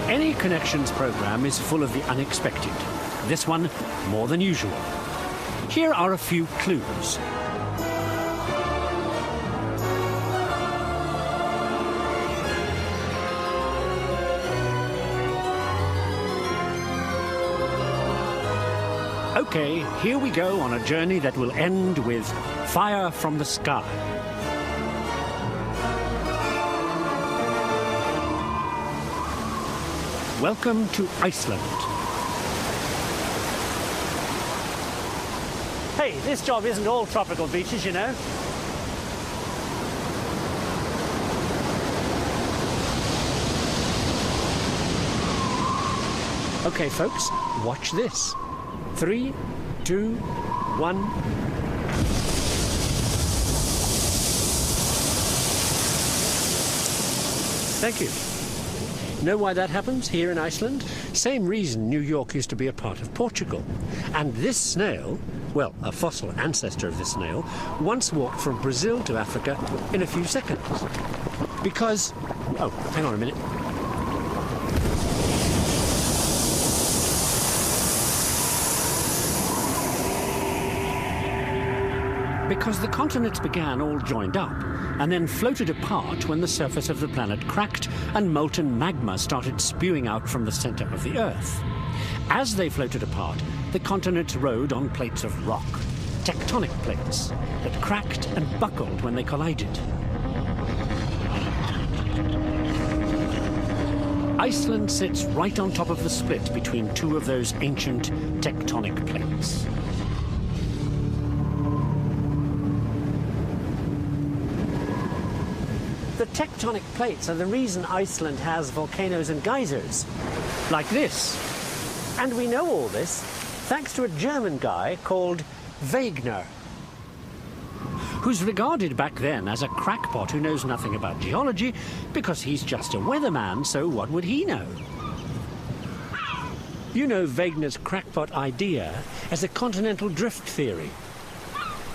Any connections program is full of the unexpected. This one, more than usual. Here are a few clues. Okay, here we go on a journey that will end with fire from the sky. Welcome to Iceland. Hey, this job isn't all tropical beaches, you know. Okay, folks, watch this. 3, 2, 1. Thank you. Know why that happens here in Iceland? Same reason New York used to be a part of Portugal. And this snail, well, a fossil ancestor of this snail, once walked from Brazil to Africa in a few seconds. Because... oh, hang on a minute. Because the continents began all joined up and then floated apart when the surface of the planet cracked and molten magma started spewing out from the center of the Earth. As they floated apart, the continents rode on plates of rock, tectonic plates, that cracked and buckled when they collided. Iceland sits right on top of the split between two of those ancient tectonic plates. The tectonic plates are the reason Iceland has volcanoes and geysers, like this. And we know all this thanks to a German guy called Wegener, who's regarded back then as a crackpot who knows nothing about geology because he's just a weatherman, so what would he know? You know Wegener's crackpot idea as a continental drift theory.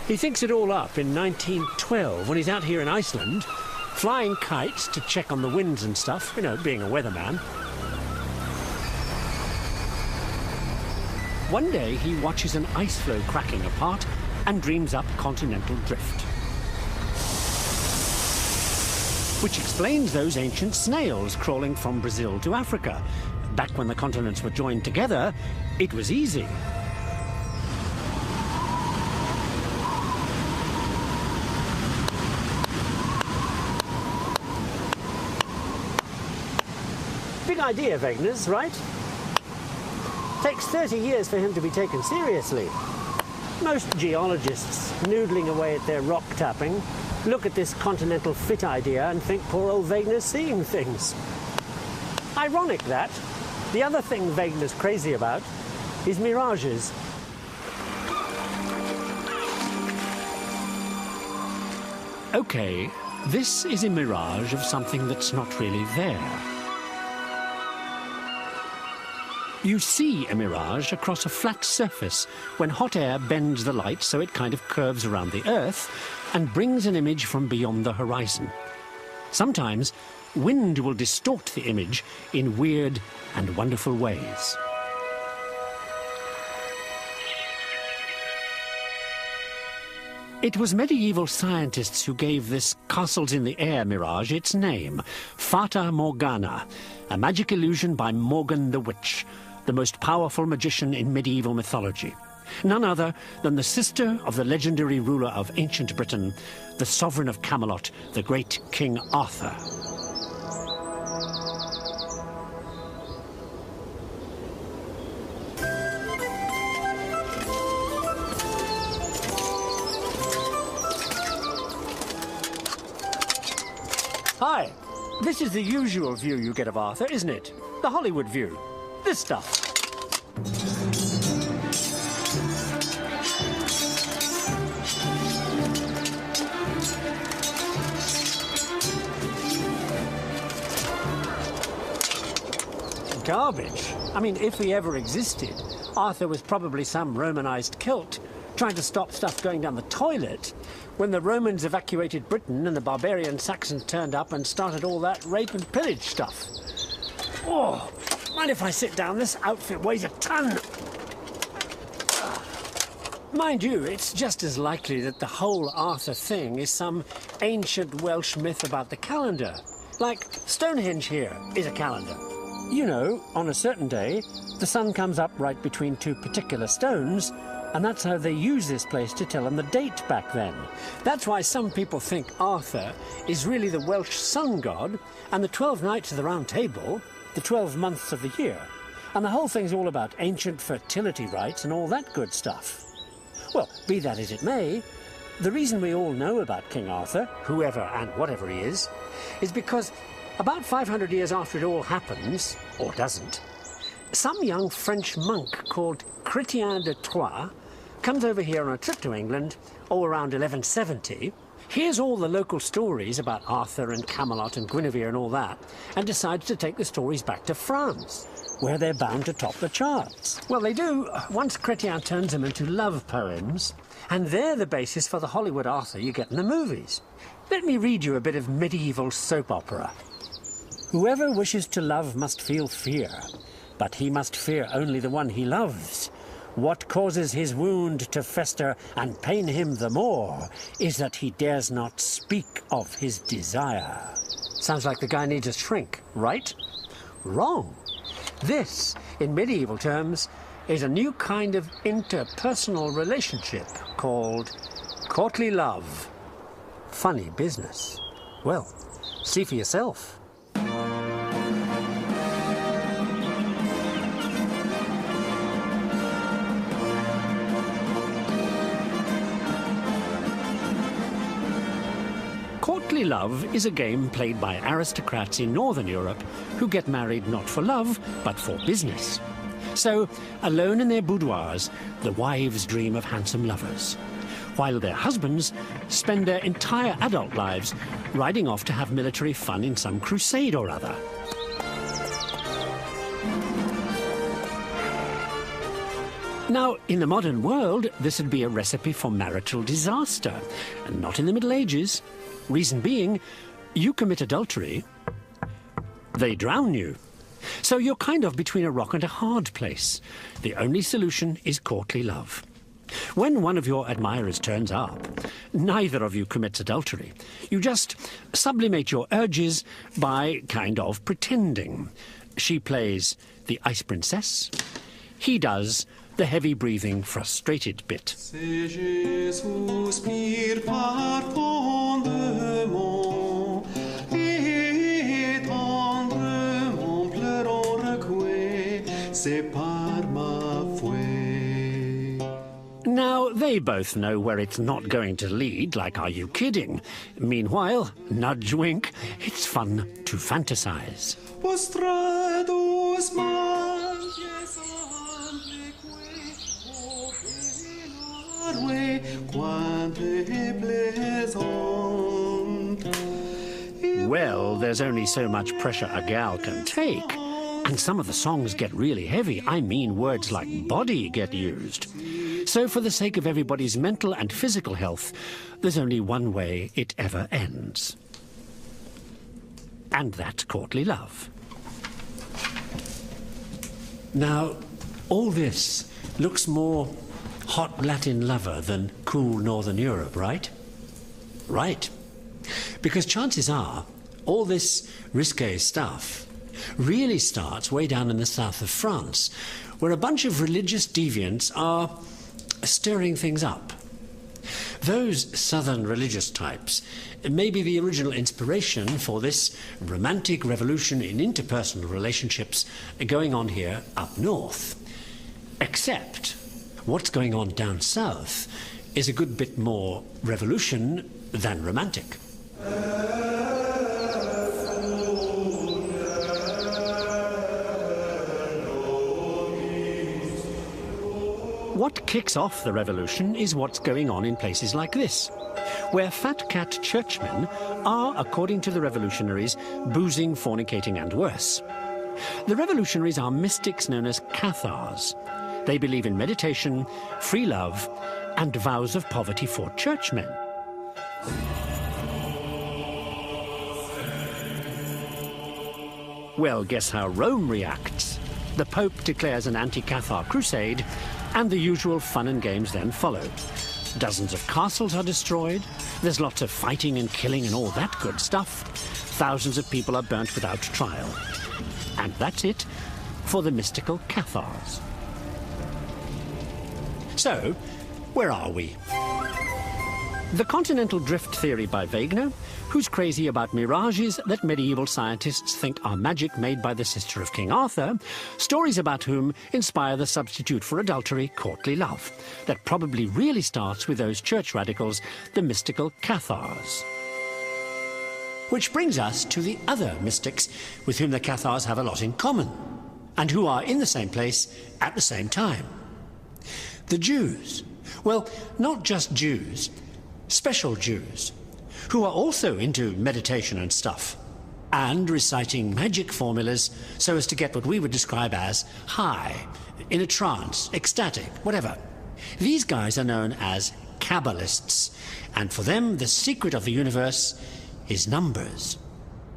He thinks it all up in 1912 when he's out here in Iceland, flying kites to check on the winds and stuff, you know, being a weatherman. One day he watches an ice floe cracking apart and dreams up continental drift. Which explains those ancient snails crawling from Brazil to Africa. Back when the continents were joined together, it was easy. Big idea, Wegener's, right? Takes 30 years for him to be taken seriously. Most geologists, noodling away at their rock tapping, look at this continental fit idea and think poor old Wegener's seeing things. Ironic that. The other thing Wegener's crazy about is mirages. Okay, this is a mirage of something that's not really there. You see a mirage across a flat surface when hot air bends the light so it kind of curves around the Earth and brings an image from beyond the horizon. Sometimes wind will distort the image in weird and wonderful ways. It was medieval scientists who gave this castles in the air mirage its name, Fata Morgana, a magic illusion by Morgan the Witch, the most powerful magician in medieval mythology. None other than the sister of the legendary ruler of ancient Britain, the sovereign of Camelot, the great King Arthur. Hi, this is the usual view you get of Arthur, isn't it? The Hollywood view. This stuff. garbage. I mean, if he ever existed, Arthur was probably some Romanized Celt trying to stop stuff going down the toilet when the Romans evacuated Britain and the barbarian Saxons turned up and started all that rape and pillage stuff. Oh, mind if I sit down? This outfit weighs a ton. Mind you, it's just as likely that the whole Arthur thing is some ancient Welsh myth about the calendar. Like Stonehenge here is a calendar. You know, on a certain day, the sun comes up right between two particular stones, and that's how they use this place to tell them the date back then. That's why some people think Arthur is really the Welsh sun god, and the 12 Knights of the Round Table, the 12 months of the year. And the whole thing's all about ancient fertility rites and all that good stuff. Well, be that as it may, the reason we all know about King Arthur, whoever and whatever he is because about 500 years after it all happens, or doesn't, some young French monk called Chrétien de Troyes comes over here on a trip to England, around 1170, hears all the local stories about Arthur and Camelot and Guinevere and all that, and decides to take the stories back to France, where they're bound to top the charts. Well, they do, once Chrétien turns them into love poems, and they're the basis for the Hollywood Arthur you get in the movies. Let me read you a bit of medieval soap opera. Whoever wishes to love must feel fear, but he must fear only the one he loves. What causes his wound to fester and pain him the more is that he dares not speak of his desire. Sounds like the guy needs a shrink, right? Wrong. This, in medieval terms, is a new kind of interpersonal relationship called courtly love. Funny business. Well, see for yourself. Courtly love is a game played by aristocrats in Northern Europe who get married not for love, but for business. So, alone in their boudoirs, the wives dream of handsome lovers, while their husbands spend their entire adult lives riding off to have military fun in some crusade or other. Now, in the modern world, this would be a recipe for marital disaster, and not in the Middle Ages. Reason being, you commit adultery, they drown you. So you're kind of between a rock and a hard place. The only solution is courtly love. When one of your admirers turns up, neither of you commits adultery. You just sublimate your urges by kind of pretending. She plays the ice princess. He does the heavy-breathing, frustrated bit. Now, they both know where it's not going to lead, like, are you kidding? Meanwhile, nudge wink, it's fun to fantasize. Well, there's only so much pressure a gal can take. And some of the songs get really heavy. I mean, words like body get used. So for the sake of everybody's mental and physical health, there's only one way it ever ends. And that's courtly love. Now, all this looks more hot Latin lover than cool Northern Europe, right? Right. Because chances are, all this risque stuff really starts way down in the south of France, where a bunch of religious deviants are stirring things up. Those southern religious types may be the original inspiration for this romantic revolution in interpersonal relationships going on here up north. Except what's going on down south is a good bit more revolution than romantic. What kicks off the revolution is what's going on in places like this, where fat cat churchmen are, according to the revolutionaries, boozing, fornicating and worse. The revolutionaries are mystics known as Cathars. They believe in meditation, free love, and vows of poverty for churchmen. Well, guess how Rome reacts? The Pope declares an anti-Cathar crusade, and the usual fun and games then follow. Dozens of castles are destroyed, there's lots of fighting and killing and all that good stuff. Thousands of people are burnt without trial. And that's it for the mystical Cathars. So, where are we? The continental drift theory by Wegener, who's crazy about mirages that medieval scientists think are magic made by the sister of King Arthur, stories about whom inspire the substitute for adultery, courtly love, that probably really starts with those church radicals, the mystical Cathars. Which brings us to the other mystics with whom the Cathars have a lot in common, and who are in the same place at the same time. The Jews. Well, not just Jews, special Jews, who are also into meditation and stuff, and reciting magic formulas so as to get what we would describe as high, in a trance, ecstatic, whatever. These guys are known as Kabbalists, and for them the secret of the universe is numbers.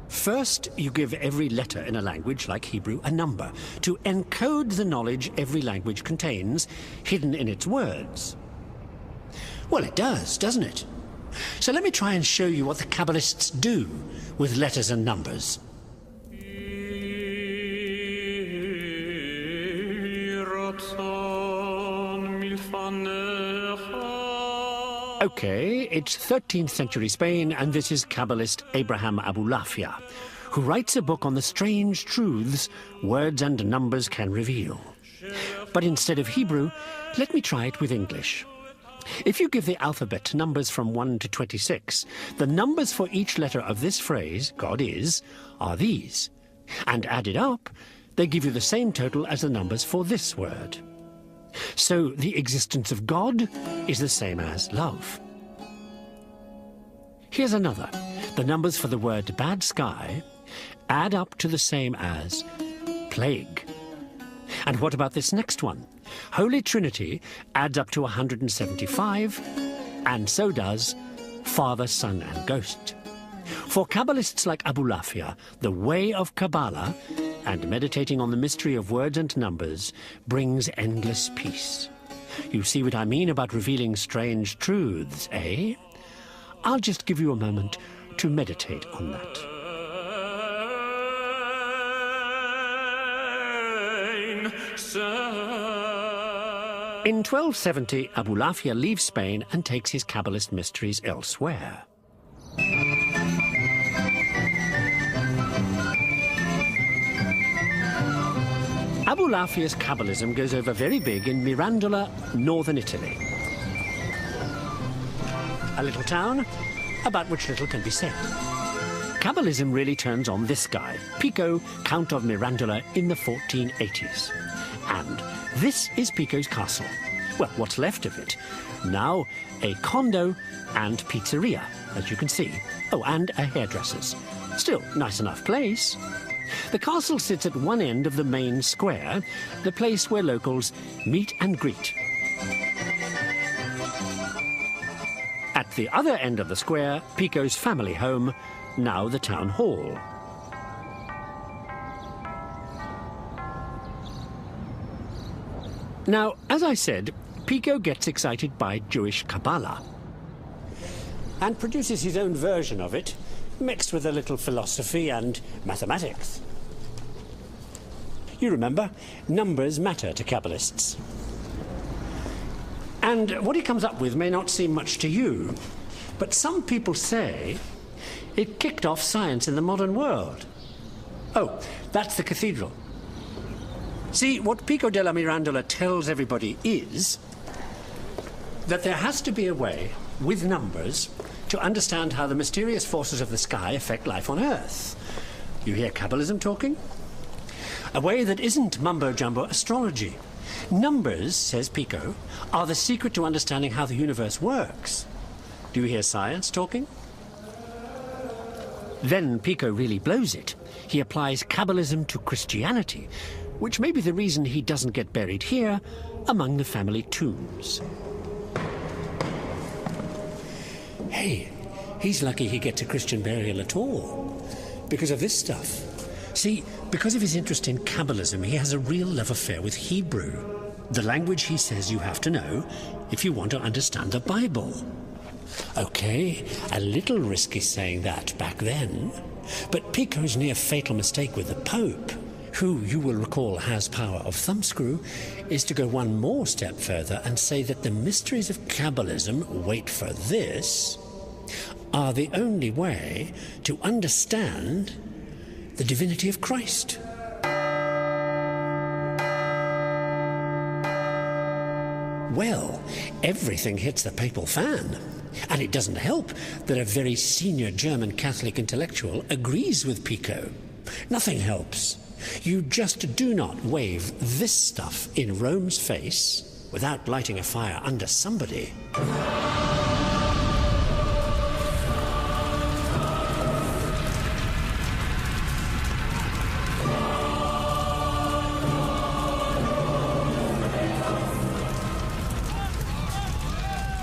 First, you give every letter in a language like Hebrew a number to encode the knowledge every language contains, hidden in its words. Well, it does, doesn't it? So let me try and show you what the Kabbalists do with letters and numbers. Okay, it's 13th century Spain, and this is Kabbalist Abraham Abulafia, who writes a book on the strange truths words and numbers can reveal. But instead of Hebrew, let me try it with English. If you give the alphabet numbers from 1 to 26, the numbers for each letter of this phrase, God is, are these. And added up, they give you the same total as the numbers for this word. So the existence of God is the same as love. Here's another. The numbers for the word bad sky add up to the same as plague. And what about this next one? Holy Trinity adds up to 175, and so does Father, Son, and Ghost. For Kabbalists like Abulafia, the way of Kabbalah and meditating on the mystery of words and numbers brings endless peace. You see what I mean about revealing strange truths, eh? I'll just give you a moment to meditate on that. In 1270, Abulafia leaves Spain and takes his Kabbalist mysteries elsewhere. Abulafia's Kabbalism goes over very big in Mirandola, northern Italy. A little town about which little can be said. Kabbalism really turns on this guy, Pico, Count of Mirandola, in the 1480s. And this is Pico's castle. Well, what's left of it. Now, a condo and pizzeria, as you can see. Oh, and a hairdresser's. Still, nice enough place. The castle sits at one end of the main square, the place where locals meet and greet. At the other end of the square, Pico's family home, now the town hall. Now, as I said, Pico gets excited by Jewish Kabbalah and produces his own version of it, mixed with a little philosophy and mathematics. You remember, numbers matter to Kabbalists. And what he comes up with may not seem much to you, but some people say it kicked off science in the modern world. Oh, that's the cathedral. See, what Pico della Mirandola tells everybody is that there has to be a way, with numbers, to understand how the mysterious forces of the sky affect life on Earth. You hear Kabbalism talking? A way that isn't mumbo-jumbo astrology. Numbers, says Pico, are the secret to understanding how the universe works. Do you hear science talking? Then Pico really blows it. He applies Kabbalism to Christianity, which may be the reason he doesn't get buried here among the family tombs. Hey, he's lucky he gets a Christian burial at all, because of this stuff. See, because of his interest in Kabbalism, he has a real love affair with Hebrew, the language he says you have to know if you want to understand the Bible. Okay, a little risky saying that back then, but Pico's near-fatal mistake with the Pope, who you will recall has power of thumbscrew, is to go one more step further and say that the mysteries of Kabbalism, wait for this, are the only way to understand the divinity of Christ. Well, everything hits the papal fan. And it doesn't help that a very senior German Catholic intellectual agrees with Pico. Nothing helps. You just do not wave this stuff in Rome's face without lighting a fire under somebody.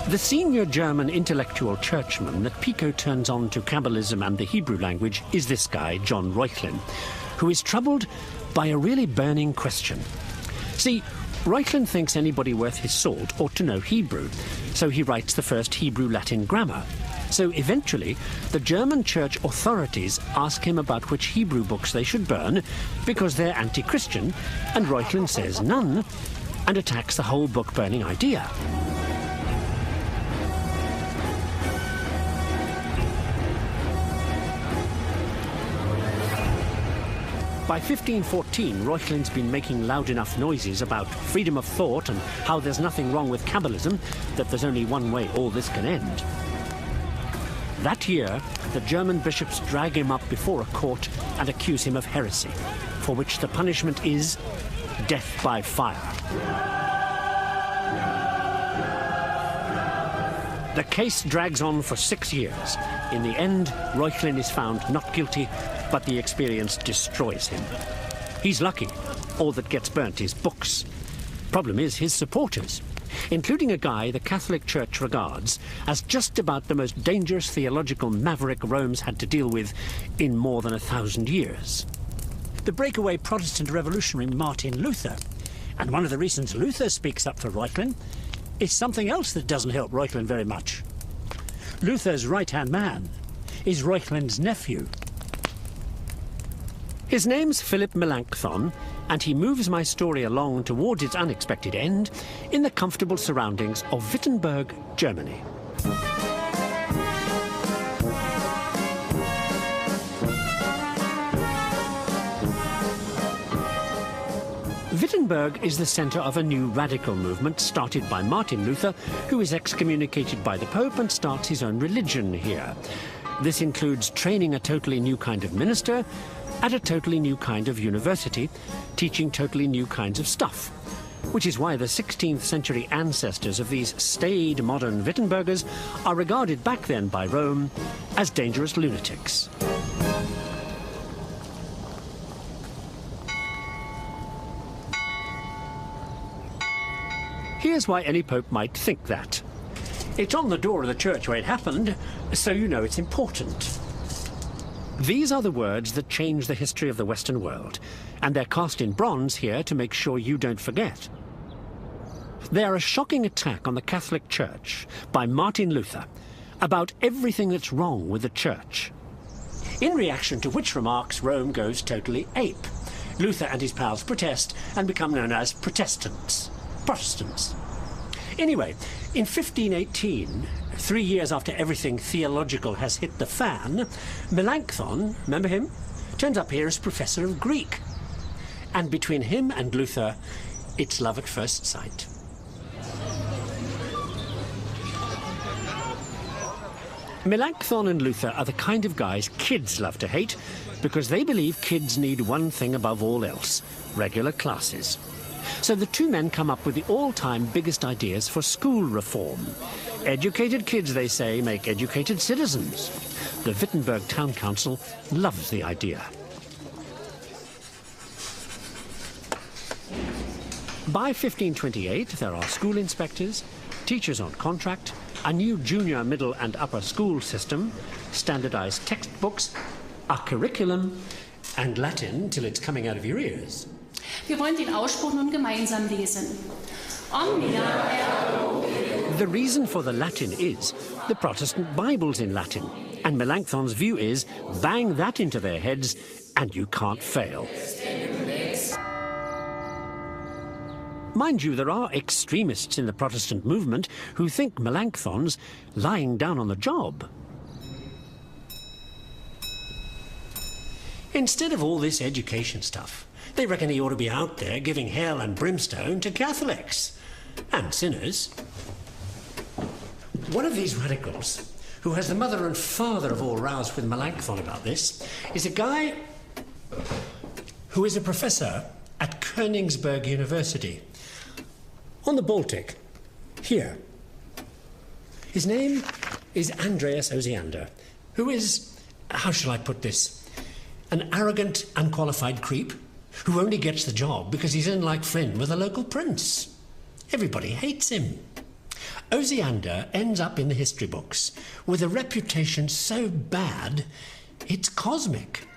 The senior German intellectual churchman that Pico turns on to Kabbalism and the Hebrew language is this guy, Johann Reuchlin, who is troubled by a really burning question. See, Reuchlin thinks anybody worth his salt ought to know Hebrew, so he writes the first Hebrew-Latin grammar. So eventually, the German church authorities ask him about which Hebrew books they should burn because they're anti-Christian, and Reuchlin says none and attacks the whole book-burning idea. By 1514, Reuchlin's been making loud enough noises about freedom of thought and how there's nothing wrong with Kabbalism that there's only one way all this can end. That year, the German bishops drag him up before a court and accuse him of heresy, for which the punishment is death by fire. The case drags on for 6 years. In the end, Reuchlin is found not guilty, but the experience destroys him. He's lucky. All that gets burnt is books. Problem is his supporters, including a guy the Catholic Church regards as just about the most dangerous theological maverick Rome's had to deal with in more than 1,000 years. The breakaway Protestant revolutionary Martin Luther. And one of the reasons Luther speaks up for Reuchlin is something else that doesn't help Reuchlin very much. Luther's right-hand man is Reuchlin's nephew. His name's Philip Melanchthon, and he moves my story along towards its unexpected end in the comfortable surroundings of Wittenberg, Germany. Wittenberg is the center of a new radical movement started by Martin Luther, who is excommunicated by the Pope and starts his own religion here. This includes training a totally new kind of minister at a totally new kind of university, teaching totally new kinds of stuff, which is why the 16th century ancestors of these staid modern Wittenbergers are regarded back then by Rome as dangerous lunatics. Here's why any pope might think that. It's on the door of the church where it happened, so you know it's important. These are the words that change the history of the Western world, and they're cast in bronze here to make sure you don't forget. They are a shocking attack on the Catholic Church by Martin Luther about everything that's wrong with the Church. In reaction to which remarks, Rome goes totally ape. Luther and his pals protest and become known as Protestants. Anyway, in 1518, 3 years after everything theological has hit the fan, Melanchthon, remember him, turns up here as professor of Greek. And between him and Luther, it's love at first sight. Melanchthon and Luther are the kind of guys kids love to hate because they believe kids need one thing above all else: regular classes. So the two men come up with the all-time biggest ideas for school reform. Educated kids, they say, make educated citizens. The Wittenberg Town Council loves the idea. By 1528, there are school inspectors, teachers on contract, a new junior, middle and upper school system, standardized textbooks, a curriculum, and Latin till it's coming out of your ears. Wir wollen den Ausspruch nun gemeinsam lesen. The reason for the Latin is the Protestant Bible's in Latin, and Melanchthon's view is bang that into their heads and you can't fail. Mind you, there are extremists in the Protestant movement who think Melanchthon's lying down on the job. Instead of all this education stuff, they reckon he ought to be out there giving hell and brimstone to Catholics and sinners. One of these radicals, who has the mother and father of all rows with Melanchthon about this, is a guy who is a professor at Königsberg University, on the Baltic, here. His name is Andreas Osiander, who is, how shall I put this, an arrogant, unqualified creep who only gets the job because he's in like friend with a local prince. Everybody hates him. Osiander ends up in the history books with a reputation so bad, it's cosmic.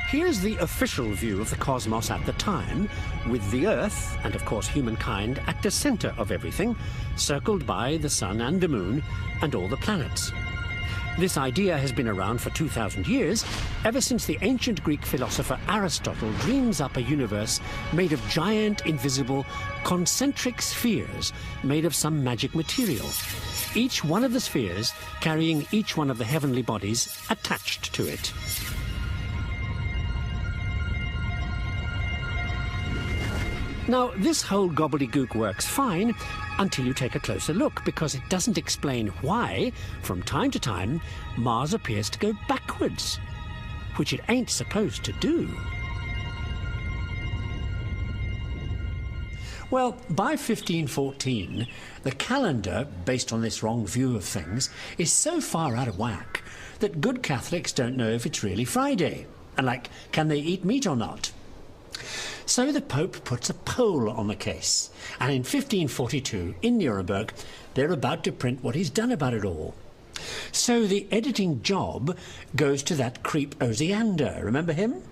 Here's the official view of the cosmos at the time, with the Earth, and of course humankind, at the centre of everything, circled by the sun and the moon and all the planets. This idea has been around for 2,000 years, ever since the ancient Greek philosopher Aristotle dreams up a universe made of giant, invisible, concentric spheres made of some magic material, each one of the spheres carrying each one of the heavenly bodies attached to it. Now, this whole gobbledygook works fine until you take a closer look, because it doesn't explain why, from time to time, Mars appears to go backwards, which it ain't supposed to do. Well, by 1514, the calendar, based on this wrong view of things, is so far out of whack that good Catholics don't know if it's really Friday, and like, can they eat meat or not? So the Pope puts a poll on the case, and in 1542, in Nuremberg, they're about to print what he's done about it all. So the editing job goes to that creep Osiander, remember him?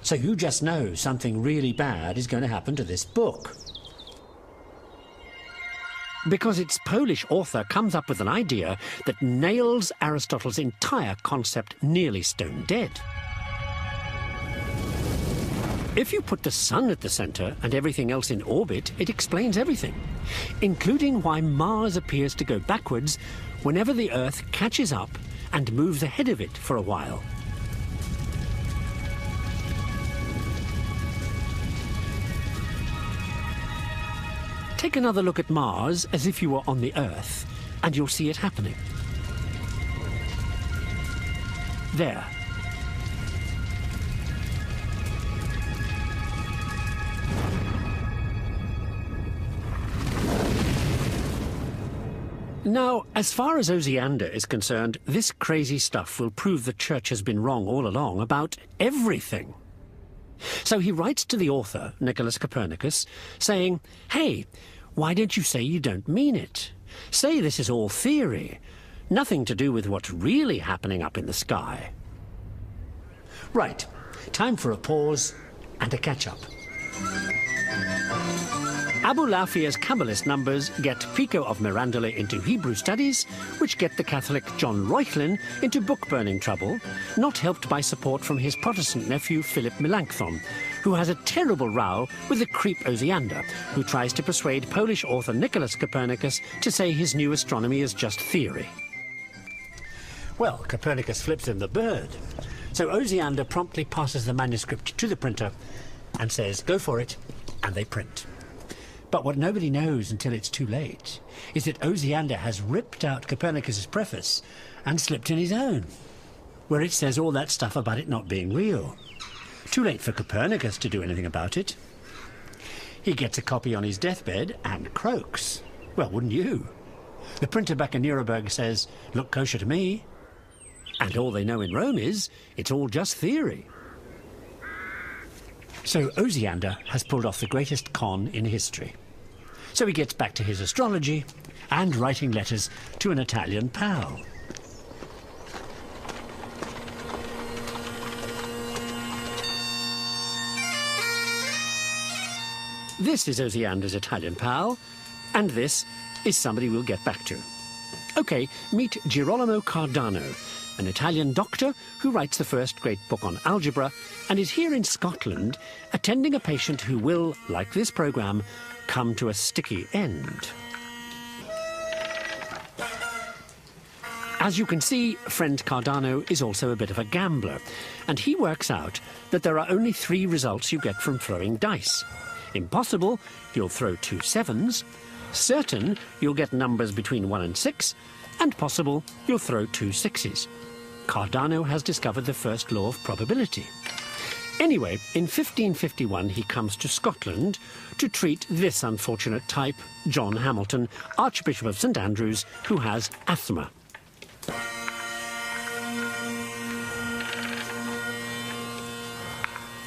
So you just know something really bad is going to happen to this book. Because its Polish author comes up with an idea that nails Aristotle's entire concept nearly stone dead. If you put the sun at the centre and everything else in orbit, it explains everything, including why Mars appears to go backwards whenever the Earth catches up and moves ahead of it for a while. Take another look at Mars as if you were on the Earth, and you'll see it happening. There. Now, as far as Osiander is concerned, this crazy stuff will prove the Church has been wrong all along about everything. So he writes to the author, Nicholas Copernicus, saying, hey, why don't you say you don't mean it? Say this is all theory, nothing to do with what's really happening up in the sky. Right, time for a pause and a catch-up. Abulafia's Kabbalist numbers get Pico of Mirandola into Hebrew studies, which get the Catholic Johann Reuchlin into book-burning trouble, not helped by support from his Protestant nephew Philip Melanchthon, who has a terrible row with the creep Osiander, who tries to persuade Polish author Nicholas Copernicus to say his new astronomy is just theory. Well, Copernicus flips him the bird. So Osiander promptly passes the manuscript to the printer and says, go for it, and they print. But what nobody knows until it's too late is that Osiander has ripped out Copernicus's preface and slipped in his own, where it says all that stuff about it not being real. Too late for Copernicus to do anything about it. He gets a copy on his deathbed and croaks. Well, wouldn't you? The printer back in Nuremberg says, look kosher to me. And all they know in Rome is, it's all just theory. So Osiander has pulled off the greatest con in history. So he gets back to his astrology and writing letters to an Italian pal. This is Osiander's Italian pal, and this is somebody we'll get back to. OK, meet Girolamo Cardano, an Italian doctor who writes the first great book on algebra and is here in Scotland attending a patient who will, like this programme, come to a sticky end. As you can see, friend Cardano is also a bit of a gambler, and he works out that there are only 3 results you get from throwing dice. Impossible, you'll throw 2 sevens. Certain, you'll get numbers between 1 and 6. And possible, you'll throw 2 sixes. Cardano has discovered the first law of probability. Anyway, in 1551 he comes to Scotland to treat this unfortunate type, John Hamilton, Archbishop of St Andrews, who has asthma.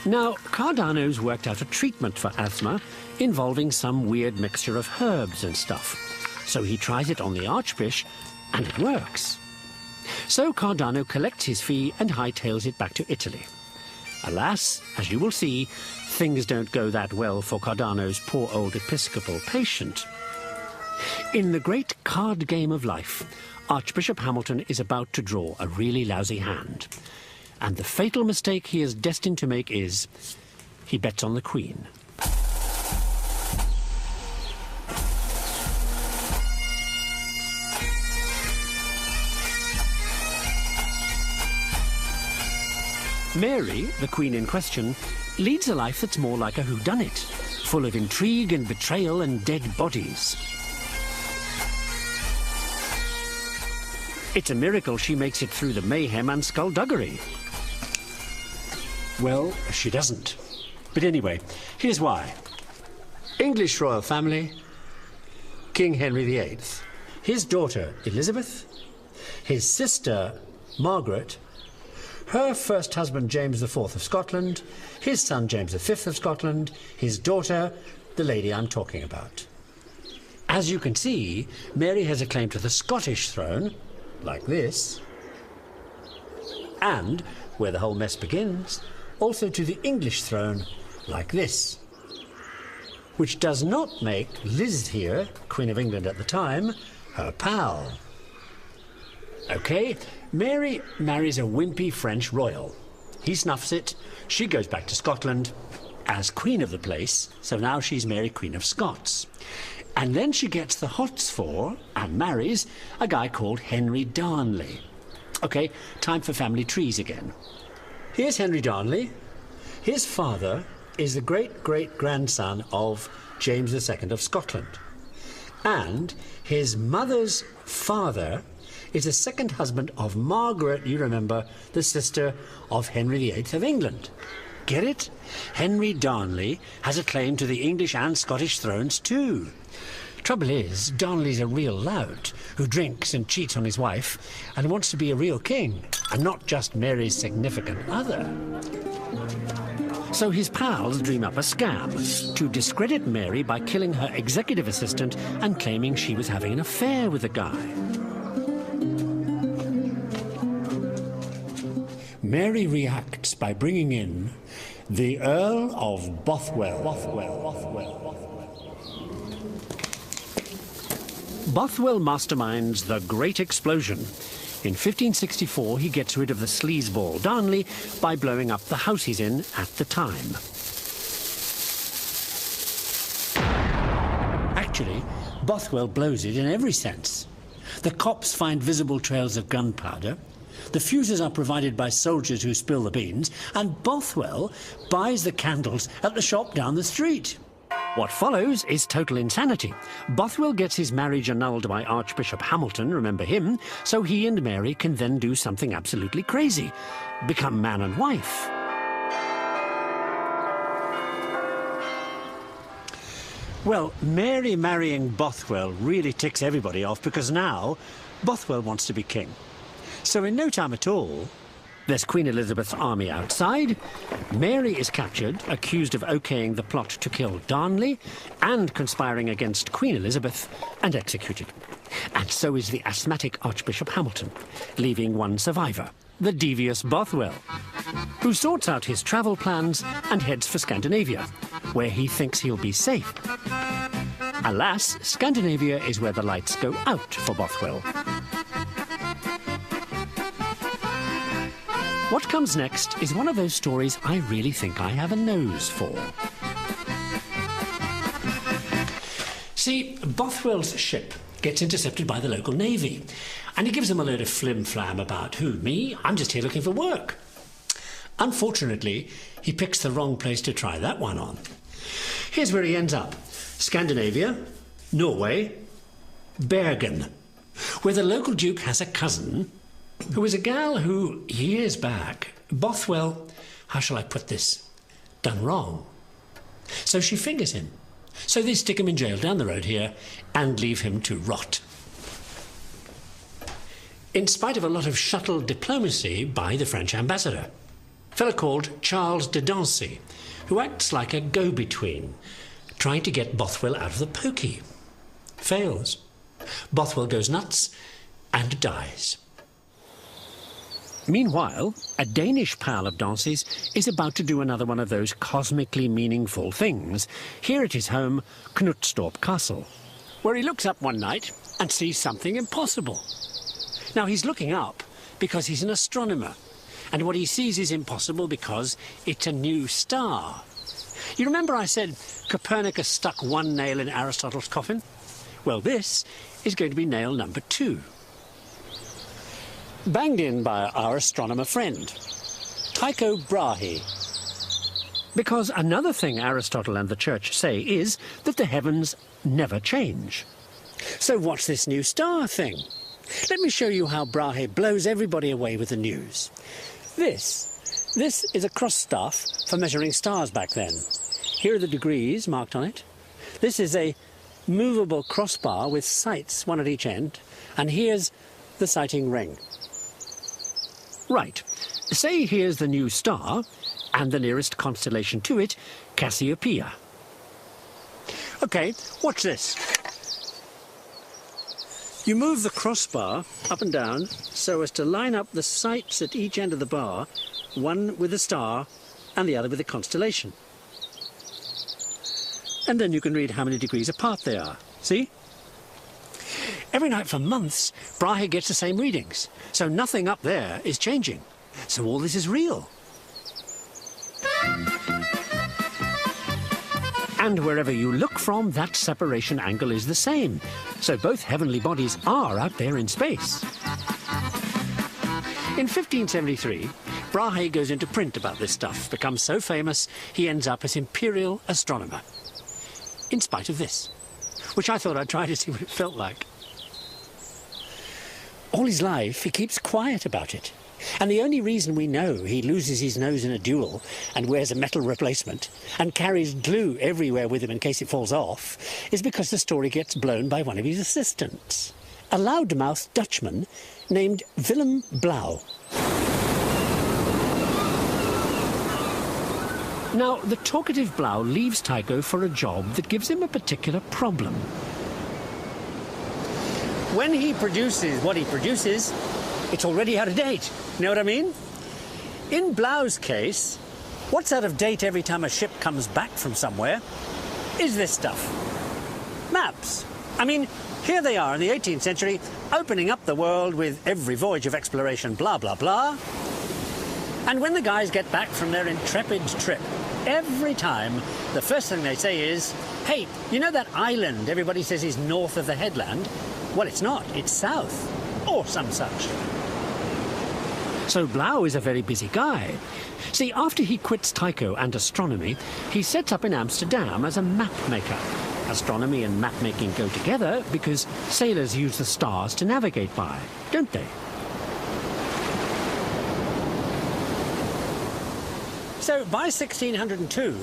Now, Cardano's worked out a treatment for asthma involving some weird mixture of herbs and stuff. So he tries it on the Archbishop, and it works. So Cardano collects his fee and hightails it back to Italy. Alas, as you will see, things don't go that well for Cardano's poor old episcopal patient. In the great card game of life, Archbishop Hamilton is about to draw a really lousy hand. And the fatal mistake he is destined to make is, he bets on the Queen. Mary, the Queen in question, leads a life that's more like a whodunit, full of intrigue and betrayal and dead bodies. It's a miracle she makes it through the mayhem and skullduggery. Well, she doesn't. But anyway, here's why. English royal family, King Henry VIII, his daughter Elizabeth, his sister Margaret, her first husband James IV of Scotland, his son James V of Scotland, his daughter, the lady I'm talking about. As you can see, Mary has a claim to the Scottish throne, like this, and, where the whole mess begins, also to the English throne, like this. Which does not make Liz here, Queen of England at the time, her pal. OK, Mary marries a wimpy French royal. He snuffs it, she goes back to Scotland as Queen of the place, so now she's Mary Queen of Scots. And then she gets the hots for, and marries, a guy called Henry Darnley. OK, time for family trees again. Here's Henry Darnley. His father is the great-great-grandson of James II of Scotland. And his mother's father is the second husband of Margaret, you remember, the sister of Henry VIII of England. Get it? Henry Darnley has a claim to the English and Scottish thrones too. Trouble is, Darnley's a real lout who drinks and cheats on his wife and wants to be a real king and not just Mary's significant other. So his pals dream up a scam to discredit Mary by killing her executive assistant and claiming she was having an affair with the guy. Mary reacts by bringing in the Earl of Bothwell. Bothwell masterminds the Great Explosion. In 1564, he gets rid of the sleazeball Darnley by blowing up the house he's in at the time. Actually, Bothwell blows it in every sense. The cops find visible trails of gunpowder, the fuses are provided by soldiers who spill the beans, and Bothwell buys the candles at the shop down the street. What follows is total insanity. Bothwell gets his marriage annulled by Archbishop Hamilton, remember him, so he and Mary can then do something absolutely crazy. Become man and wife. Well, Mary marrying Bothwell really ticks everybody off because now Bothwell wants to be king. So in no time at all, there's Queen Elizabeth's army outside, Mary is captured, accused of okaying the plot to kill Darnley and conspiring against Queen Elizabeth, and executed. And so is the asthmatic Archbishop Hamilton, leaving one survivor, the devious Bothwell, who sorts out his travel plans and heads for Scandinavia, where he thinks he'll be safe. Alas, Scandinavia is where the lights go out for Bothwell. What comes next is one of those stories I really think I have a nose for. See, Bothwell's ship gets intercepted by the local navy, and he gives them a load of flim-flam about who, me? I'm just here looking for work. Unfortunately, he picks the wrong place to try that one on. Here's where he ends up. Scandinavia, Norway, Bergen, where the local duke has a cousin who is a gal who, years back, Bothwell, how shall I put this, done wrong. So she fingers him. So they stick him in jail down the road here and leave him to rot. In spite of a lot of shuttle diplomacy by the French ambassador, a fellow called Charles de Dancy, who acts like a go-between, trying to get Bothwell out of the pokey. Fails. Bothwell goes nuts and dies. Meanwhile, a Danish pal of Dancy's is about to do another one of those cosmically meaningful things here at his home, Knutstorp Castle, where he looks up one night and sees something impossible. Now, he's looking up because he's an astronomer, and what he sees is impossible because it's a new star. You remember I said Copernicus stuck one nail in Aristotle's coffin? Well, this is going to be nail number 2. Banged in by our astronomer friend, Tycho Brahe. Because another thing Aristotle and the Church say is that the heavens never change. So what's this new star thing? Let me show you how Brahe blows everybody away with the news. This is a cross staff for measuring stars back then. Here are the degrees marked on it. This is a movable crossbar with sights, one at each end, and here's the sighting ring. Right, say here's the new star, and the nearest constellation to it, Cassiopeia. OK, watch this. You move the crossbar up and down so as to line up the sights at each end of the bar, one with a star and the other with a constellation. And then you can read how many degrees apart they are. See? Every night for months, Brahe gets the same readings, so nothing up there is changing. So all this is real. And wherever you look from, that separation angle is the same. So both heavenly bodies are out there in space. In 1573, Brahe goes into print about this stuff, becomes so famous, he ends up as imperial astronomer. In spite of this, which I thought I'd try to see what it felt like. All his life, he keeps quiet about it. And the only reason we know he loses his nose in a duel and wears a metal replacement and carries glue everywhere with him in case it falls off is because the story gets blown by one of his assistants, a loudmouth Dutchman named Willem Blaeu. Now, the talkative Blaeu leaves Tycho for a job that gives him a particular problem. When he produces what he produces, it's already out of date. You know what I mean? In Blau's case, what's out of date every time a ship comes back from somewhere is this stuff. Maps. I mean, here they are in the 18th century, opening up the world with every voyage of exploration, blah, blah, blah. And when the guys get back from their intrepid trip, every time, the first thing they say is, hey, you know that island everybody says is north of the headland? Well, it's not. It's south. Or some such. So Blaeu is a very busy guy. See, after he quits Tycho and astronomy, he sets up in Amsterdam as a map maker. Astronomy and map making go together because sailors use the stars to navigate by, don't they? So by 1602,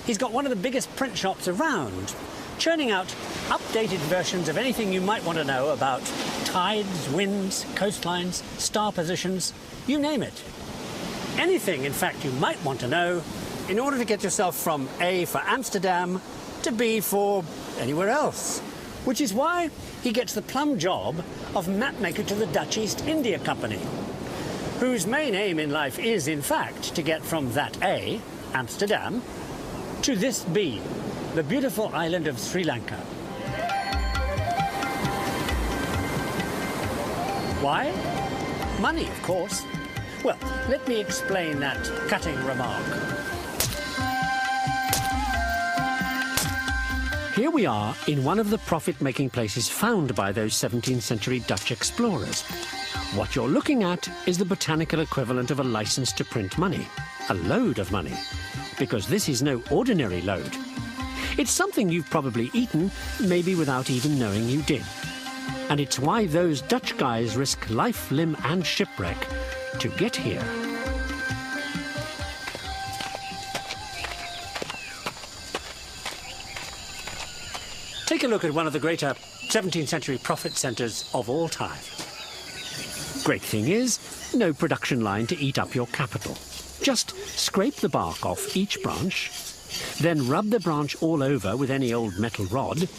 he's got one of the biggest print shops around, churning out updated versions of anything you might want to know about tides, winds, coastlines, star positions, you name it. Anything, in fact, you might want to know in order to get yourself from A for Amsterdam to B for anywhere else. Which is why he gets the plum job of mapmaker to the Dutch East India Company, whose main aim in life is, in fact, to get from that A, Amsterdam, to this B, the beautiful island of Sri Lanka. Why? Money, of course. Well, let me explain that cutting remark. Here we are in one of the profit-making places found by those 17th century Dutch explorers. What you're looking at is the botanical equivalent of a license to print money, a load of money, because this is no ordinary load. It's something you've probably eaten, maybe without even knowing you did. And it's why those Dutch guys risk life, limb and shipwreck to get here. Take a look at one of the greater 17th century profit centres of all time. Great thing is, no production line to eat up your capital. Just scrape the bark off each branch, then rub the branch all over with any old metal rod,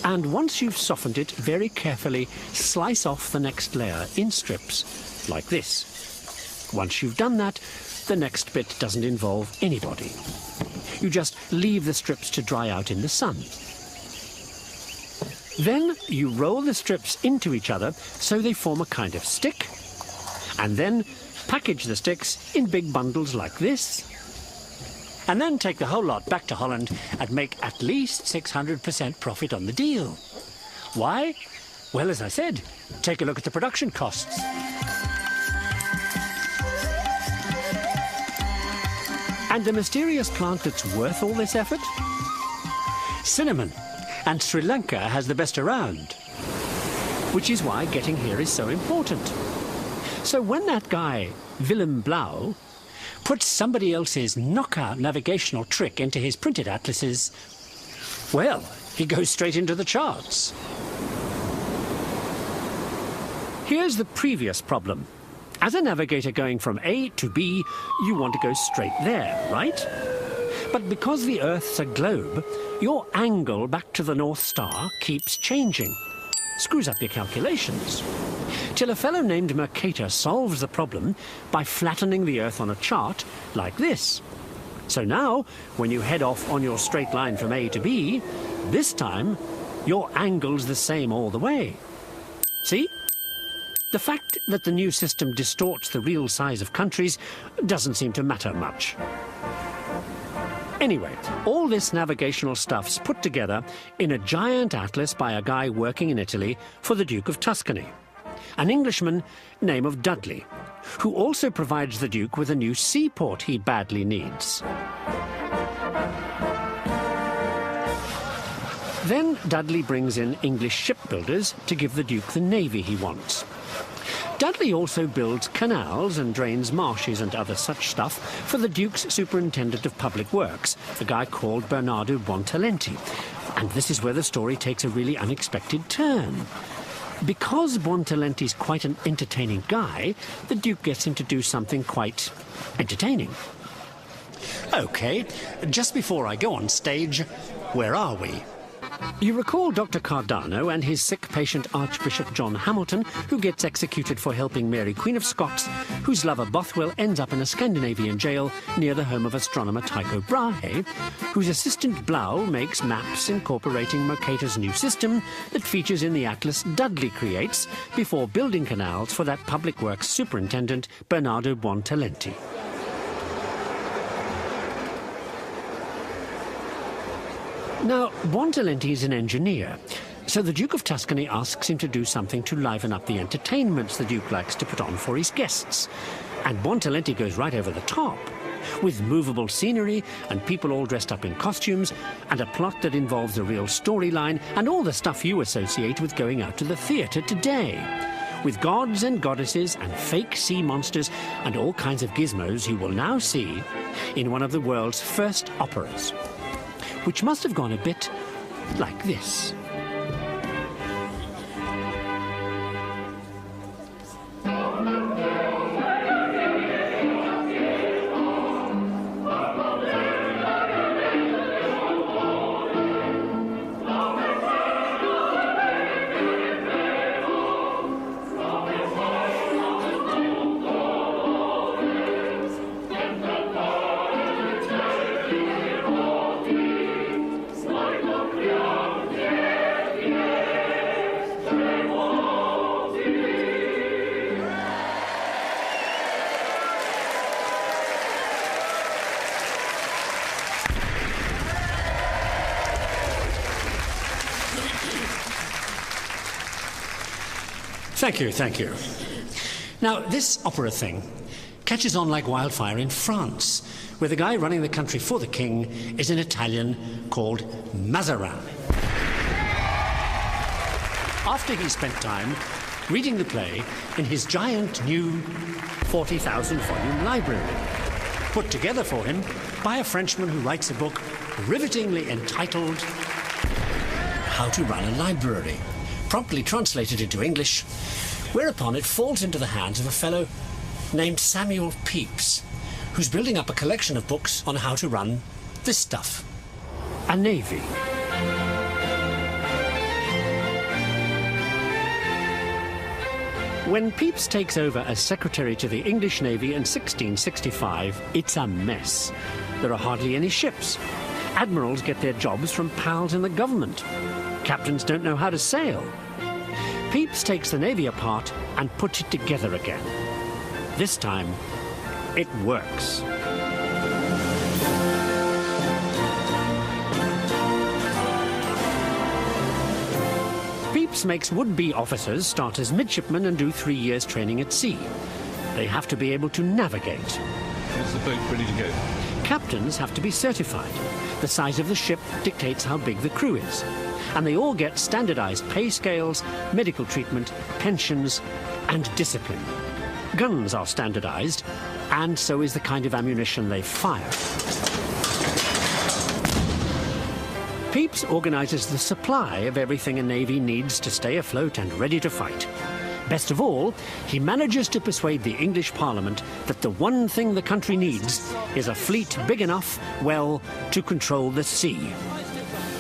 and once you've softened it, very carefully slice off the next layer in strips, like this. Once you've done that, the next bit doesn't involve anybody. You just leave the strips to dry out in the sun. Then you roll the strips into each other so they form a kind of stick, and then package the sticks in big bundles like this, and then take the whole lot back to Holland and make at least 600% profit on the deal. Why? Well, as I said, take a look at the production costs. And the mysterious plant that's worth all this effort? Cinnamon. And Sri Lanka has the best around. Which is why getting here is so important. So when that guy, Willem Blaeu, puts somebody else's knockout navigational trick into his printed atlases, well, he goes straight into the charts. Here's the previous problem. As a navigator going from A to B, you want to go straight there, right? But because the Earth's a globe, your angle back to the North Star keeps changing. Screws up your calculations. Till a fellow named Mercator solves the problem by flattening the Earth on a chart like this. So now, when you head off on your straight line from A to B, this time, your angle's the same all the way. See? The fact that the new system distorts the real size of countries doesn't seem to matter much. Anyway, all this navigational stuff's put together in a giant atlas by a guy working in Italy for the Duke of Tuscany, an Englishman named of Dudley, who also provides the Duke with a new seaport he badly needs. Then Dudley brings in English shipbuilders to give the Duke the navy he wants. Dudley also builds canals and drains marshes and other such stuff for the Duke's Superintendent of Public Works, a guy called Bernardo Buontalenti. And this is where the story takes a really unexpected turn. Because Buontalenti's quite an entertaining guy, the Duke gets him to do something quite entertaining. OK, just before I go on stage, where are we? You recall Dr. Cardano and his sick patient Archbishop John Hamilton, who gets executed for helping Mary, Queen of Scots, whose lover Bothwell ends up in a Scandinavian jail near the home of astronomer Tycho Brahe, whose assistant Blaeu makes maps incorporating Mercator's new system that features in the atlas Dudley creates before building canals for that public works superintendent Bernardo Buontalenti. Now, Buontalenti is an engineer, so the Duke of Tuscany asks him to do something to liven up the entertainments the Duke likes to put on for his guests. And Buontalenti goes right over the top, with movable scenery and people all dressed up in costumes, and a plot that involves a real storyline and all the stuff you associate with going out to the theatre today, with gods and goddesses and fake sea monsters and all kinds of gizmos you will now see in one of the world's first operas, which must have gone a bit like this. Thank you. Now, this opera thing catches on like wildfire in France, where the guy running the country for the king is an Italian called Mazarin. After he spent time reading the play in his giant new 40,000 volume library, put together for him by a Frenchman who writes a book rivetingly entitled How to Run a Library, promptly translated into English, whereupon it falls into the hands of a fellow named Samuel Pepys, who's building up a collection of books on how to run this stuff. A navy. When Pepys takes over as secretary to the English Navy in 1665, it's a mess. There are hardly any ships. Admirals get their jobs from pals in the government. Captains don't know how to sail. Pepys takes the Navy apart and puts it together again. This time, it works. Pepys makes would-be officers start as midshipmen and do 3 years training at sea. They have to be able to navigate. Is the boat ready to go? Captains have to be certified. The size of the ship dictates how big the crew is. And they all get standardized pay scales, medical treatment, pensions, and discipline. Guns are standardized, and so is the kind of ammunition they fire. Pepys organizes the supply of everything a navy needs to stay afloat and ready to fight. Best of all, he manages to persuade the English Parliament that the one thing the country needs is a fleet big enough, well, to control the sea.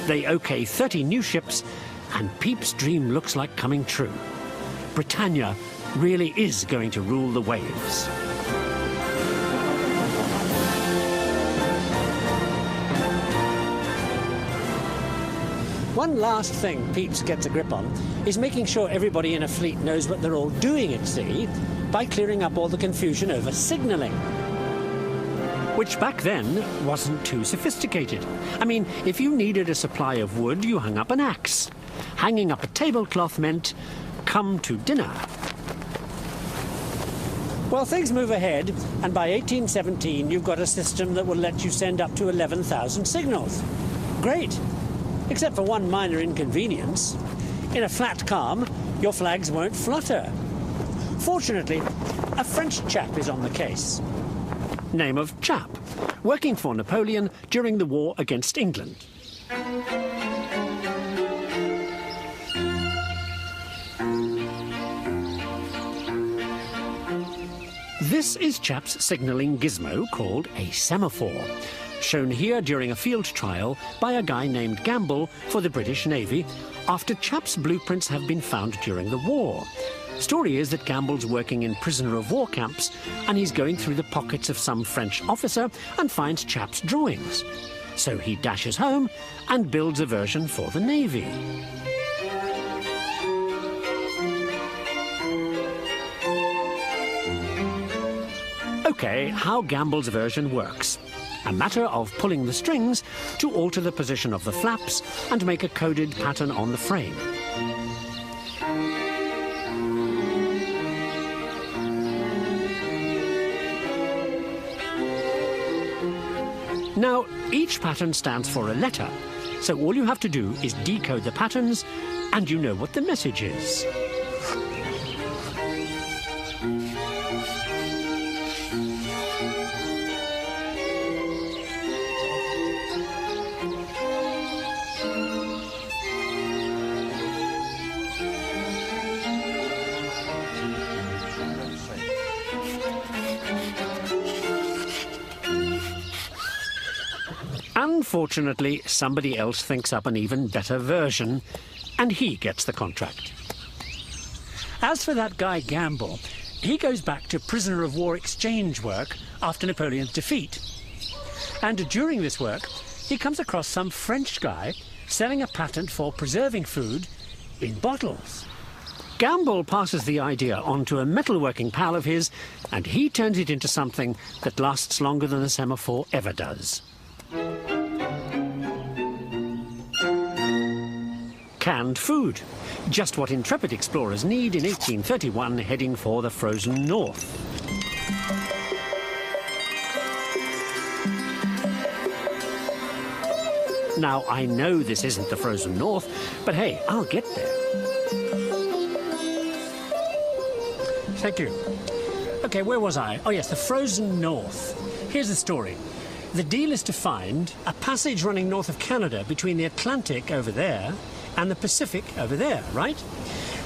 They OK 30 new ships, and Pepys' dream looks like coming true. Britannia really is going to rule the waves. One last thing Pepys gets a grip on is making sure everybody in a fleet knows what they're all doing at sea by clearing up all the confusion over signalling. Which back then wasn't too sophisticated. I mean, if you needed a supply of wood, you hung up an axe. Hanging up a tablecloth meant, come to dinner. Well, things move ahead, and by 1817 you've got a system that will let you send up to 11,000 signals. Great, except for one minor inconvenience. In a flat calm, your flags won't flutter. Fortunately, a French chap is on the case. Name of chap, working for Napoleon during the war against England. This is Chap's signalling gizmo called a semaphore, shown here during a field trial by a guy named Gamble for the British Navy after Chap's blueprints have been found during the war. Story is that Gamble's working in prisoner-of-war camps and he's going through the pockets of some French officer and finds Chap's drawings. So he dashes home and builds a version for the Navy. OK, how Gamble's version works. A matter of pulling the strings to alter the position of the flaps and make a coded pattern on the frame. Now, each pattern stands for a letter, so all you have to do is decode the patterns, and you know what the message is. Unfortunately, somebody else thinks up an even better version, and he gets the contract. As for that guy Gamble, he goes back to prisoner of war exchange work after Napoleon's defeat. And during this work, he comes across some French guy selling a patent for preserving food in bottles. Gamble passes the idea on to a metalworking pal of his, and he turns it into something that lasts longer than a semaphore ever does. Canned food. Just what intrepid explorers need in 1831 heading for the frozen north. Now, I know this isn't the frozen north, but hey, I'll get there. Thank you. Okay, where was I? Oh yes, the frozen north. Here's the story. The deal is to find a passage running north of Canada between the Atlantic over there and the Pacific over there, right?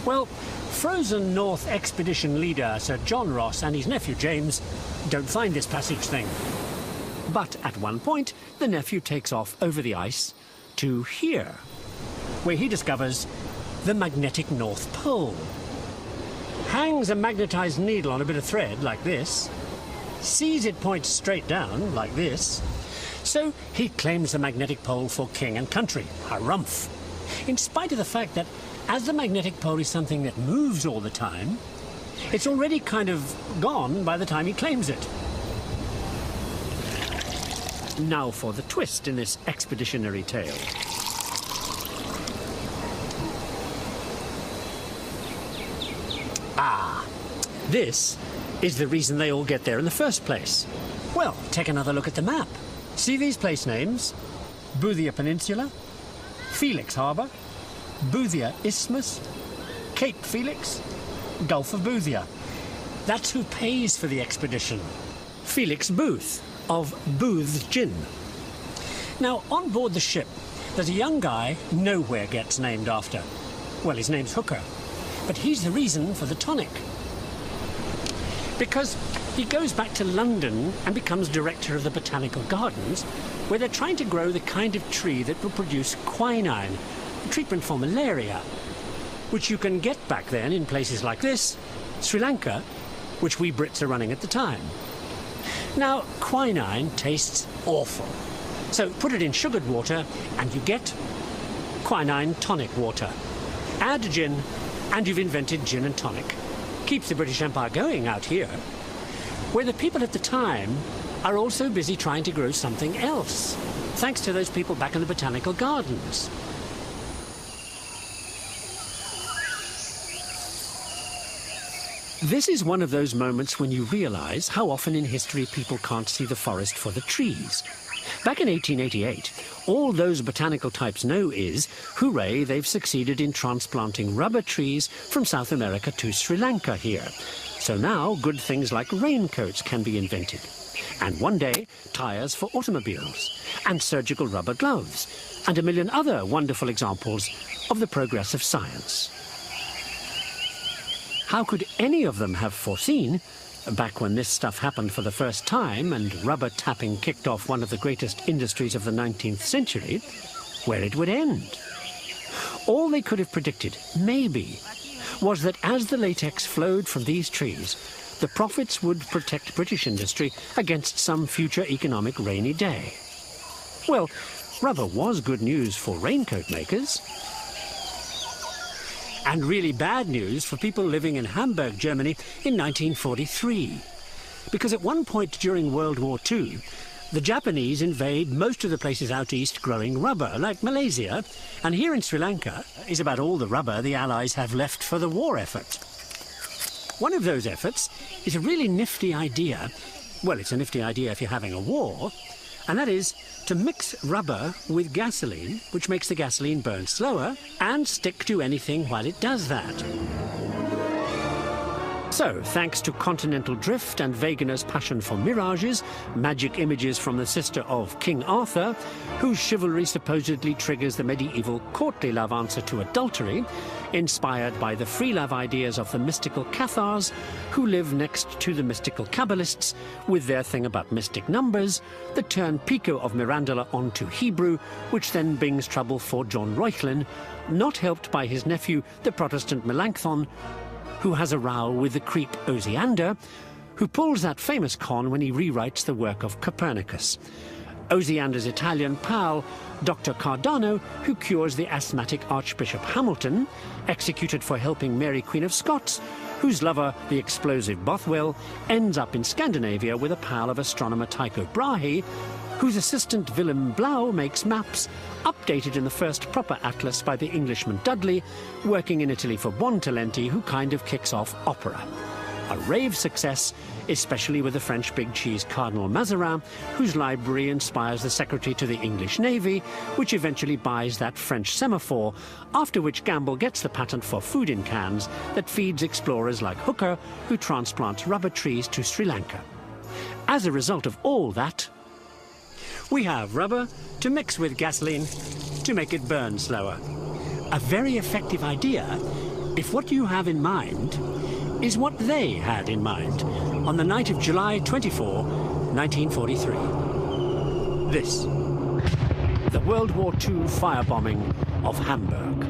Well, frozen north expedition leader Sir John Ross and his nephew James don't find this passage thing. But at one point, the nephew takes off over the ice to here, where he discovers the magnetic North Pole. Hangs a magnetized needle on a bit of thread like this, sees it point straight down like this, so he claims the magnetic pole for king and country. Harumph! In spite of the fact that as the magnetic pole is something that moves all the time, it's already kind of gone by the time he claims it. Now for the twist in this expeditionary tale. Ah, this is the reason they all get there in the first place. Well, take another look at the map. See these place names? Boothia Peninsula, Felix Harbour, Boothia Isthmus, Cape Felix, Gulf of Boothia. That's who pays for the expedition. Felix Booth of Booth's Gin. Now, on board the ship, there's a young guy nowhere gets named after. Well, his name's Hooker, but he's the reason for the tonic. Because he goes back to London and becomes director of the Botanical Gardens, where they're trying to grow the kind of tree that will produce quinine, a treatment for malaria, which you can get back then in places like this, Sri Lanka, which we Brits are running at the time. Now, quinine tastes awful. So put it in sugared water and you get quinine tonic water. Add gin and you've invented gin and tonic. Keeps the British Empire going out here, where the people at the time are also busy trying to grow something else, thanks to those people back in the Botanical Gardens. This is one of those moments when you realize how often in history people can't see the forest for the trees. Back in 1888, all those botanical types know is, hooray, they've succeeded in transplanting rubber trees from South America to Sri Lanka here. So now good things like raincoats can be invented. And one day, tyres for automobiles, and surgical rubber gloves, and a million other wonderful examples of the progress of science. How could any of them have foreseen, back when this stuff happened for the first time and rubber tapping kicked off one of the greatest industries of the 19th century, where it would end? All they could have predicted, maybe, was that as the latex flowed from these trees, the profits would protect British industry against some future economic rainy day. Well, rubber was good news for raincoat makers. And really bad news for people living in Hamburg, Germany in 1943. Because at one point during World War II, the Japanese invade most of the places out east growing rubber, like Malaysia, and here in Sri Lanka is about all the rubber the Allies have left for the war effort. One of those efforts is a really nifty idea. Well, it's a nifty idea if you're having a war, and that is to mix rubber with gasoline, which makes the gasoline burn slower and stick to anything while it does that. So, thanks to continental drift and Wegener's passion for mirages, magic images from the sister of King Arthur, whose chivalry supposedly triggers the medieval courtly love answer to adultery, inspired by the free love ideas of the mystical Cathars, who live next to the mystical Kabbalists with their thing about mystic numbers, that turn Pico of Mirandola onto Hebrew, which then brings trouble for Johann Reuchlin, not helped by his nephew, the Protestant Melanchthon, who has a row with the creep Osiander, who pulls that famous con when he rewrites the work of Copernicus. Osiander's Italian pal, Dr. Cardano, who cures the asthmatic Archbishop Hamilton, executed for helping Mary Queen of Scots, whose lover, the explosive Bothwell, ends up in Scandinavia with a pal of astronomer Tycho Brahe, whose assistant Willem Blaeu makes maps, updated in the first proper atlas by the Englishman Dudley, working in Italy for Buontalenti, who kind of kicks off opera. A rave success, especially with the French big cheese Cardinal Mazarin, whose library inspires the secretary to the English Navy, which eventually buys that French semaphore, after which Gamble gets the patent for food in cans that feeds explorers like Hooker, who transplants rubber trees to Sri Lanka. As a result of all that, we have rubber to mix with gasoline to make it burn slower. A very effective idea if what you have in mind is what they had in mind on the night of July 24, 1943. This, the World War II firebombing of Hamburg.